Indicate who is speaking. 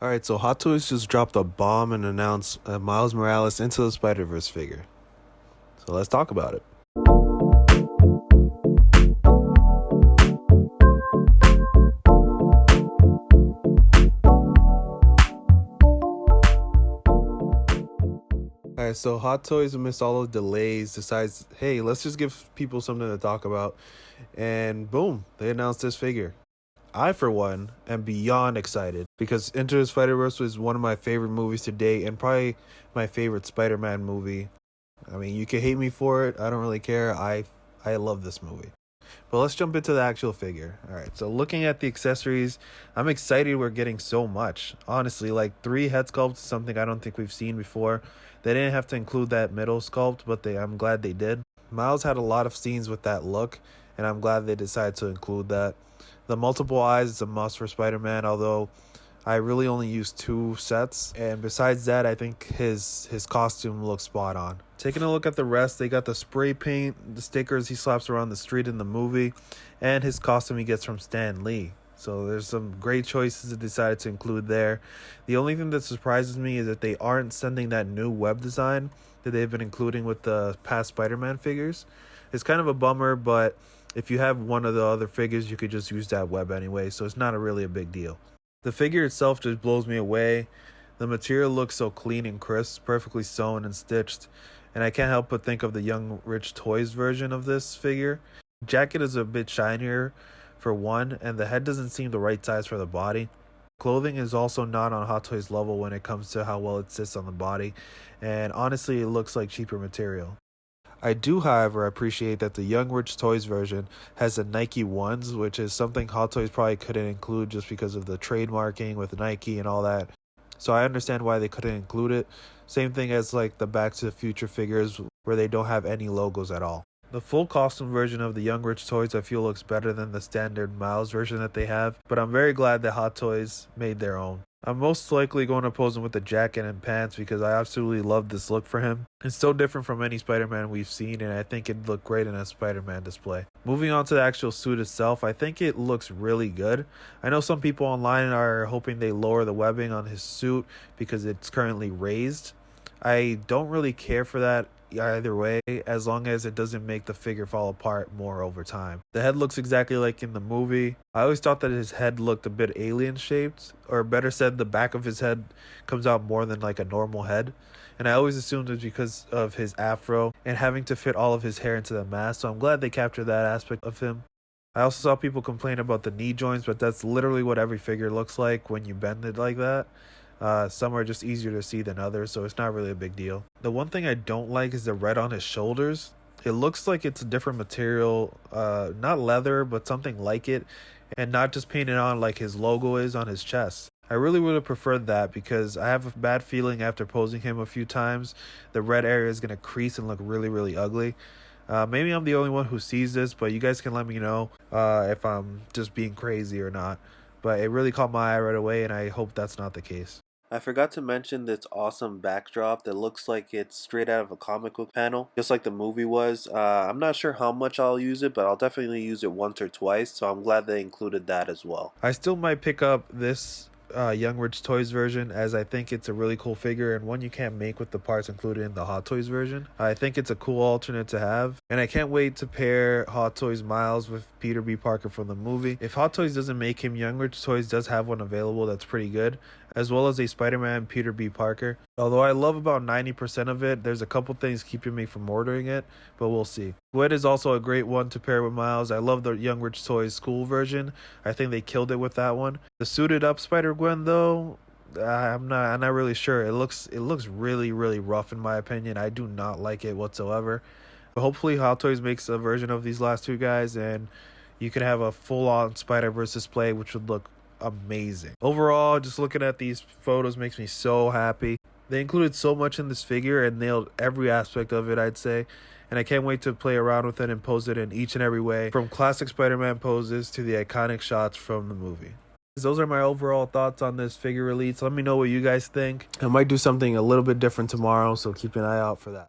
Speaker 1: All right, so Hot Toys just dropped a bomb and announced Miles Morales into the Spider-Verse figure. So let's talk about it. All right, so Hot Toys, amidst all the delays, decides, hey, let's just give people something to talk about. And boom, they announced this figure. I, for one, am beyond excited because Into the Spider-Verse was one of my favorite movies to date and probably my favorite Spider-Man movie. I mean, you can hate me for it. I don't really care. I love this movie. But let's jump into the actual figure. All right, so looking at the accessories, I'm excited we're getting so much. Honestly, like 3 head sculpts is something I don't think we've seen before. They didn't have to include that middle sculpt, but I'm glad they did. Miles had a lot of scenes with that look, and I'm glad they decided to include that. The multiple eyes is a must for Spider-Man, although I really only used 2 sets, and besides that, I think his costume looks spot on. Taking a look at the rest, they got the spray paint, the stickers he slaps around the street in the movie, and his costume he gets from Stan Lee. So there's some great choices they decided to include there. The only thing that surprises me is that they aren't sending that new web design that they've been including with the past Spider-Man figures. It's kind of a bummer, but if you have one of the other figures, you could just use that web anyway, so it's not really a big deal. The figure itself just blows me away. The material looks so clean and crisp, perfectly sewn and stitched, and I can't help but think of the Young Rich Toys version of this figure. Jacket is a bit shinier for one, and the head doesn't seem the right size for the body. Clothing is also not on Hot Toys level when it comes to how well it sits on the body, and honestly it looks like cheaper material. I do, however, appreciate that the Young Rich Toys version has the Nike ones, which is something Hot Toys probably couldn't include just because of the trademarking with Nike and all that. So I understand why they couldn't include it. Same thing as like the Back to the Future figures where they don't have any logos at all. The full costume version of the Young Rich Toys I feel looks better than the standard Miles version that they have, but I'm very glad that Hot Toys made their own. I'm most likely going to pose him with a jacket and pants because I absolutely love this look for him. It's so different from any Spider-Man we've seen, and I think it'd look great in a Spider-Man display. Moving on to the actual suit itself, I think it looks really good. I know some people online are hoping they lower the webbing on his suit because it's currently raised. I don't really care for that either way, as long as it doesn't make the figure fall apart more over time. The head looks exactly like in the movie. I always thought that his head looked a bit alien shaped, or better said, the back of his head comes out more than like a normal head. And I always assumed it was because of his afro and having to fit all of his hair into the mask, so I'm glad they captured that aspect of him. I also saw people complain about the knee joints, but that's literally what every figure looks like when you bend it like that. Some are just easier to see than others, so it's not really a big deal. The one thing I don't like is the red on his shoulders. It looks like it's a different material, not leather, but something like it, and not just painted on like his logo is on his chest. I really would have preferred that because I have a bad feeling after posing him a few times, the red area is going to crease and look really, really ugly. Maybe I'm the only one who sees this, but you guys can let me know if I'm just being crazy or not. But it really caught my eye right away, and I hope that's not the case. I forgot to mention this awesome backdrop that looks like it's straight out of a comic book panel, just like the movie was. I'm not sure how much I'll use it, but I'll definitely use it once or twice, so I'm glad they included that as well. I still might pick up this Young Rich Toys version, as I think it's a really cool figure and one you can't make with the parts included in the Hot Toys version. I think it's a cool alternate to have, and I can't wait to pair Hot Toys Miles with Peter B. Parker from the movie. If Hot Toys doesn't make him, Young Rich Toys does have one available that's pretty good, as well as a Spider-Man Peter B. Parker. Although I love about 90% of it, there's a couple things keeping me from ordering it, but we'll see. Gwen is also a great one to pair with Miles. I love the Young Rich Toys school version. I think they killed it with that one. The suited up Spider-Gwen though, I'm not really sure. It looks really, really rough in my opinion. I do not like it whatsoever. But hopefully Hot Toys makes a version of these last 2 guys and you can have a full-on Spider-Verse display, which would look amazing. Overall, just looking at these photos makes me so happy. They included so much in this figure and nailed every aspect of it, I'd say. And I can't wait to play around with it and pose it in each and every way, from classic Spider-Man poses to the iconic shots from the movie. Those are my overall thoughts on this figure release. Let me know what you guys think. I might do something a little bit different tomorrow, so keep an eye out for that.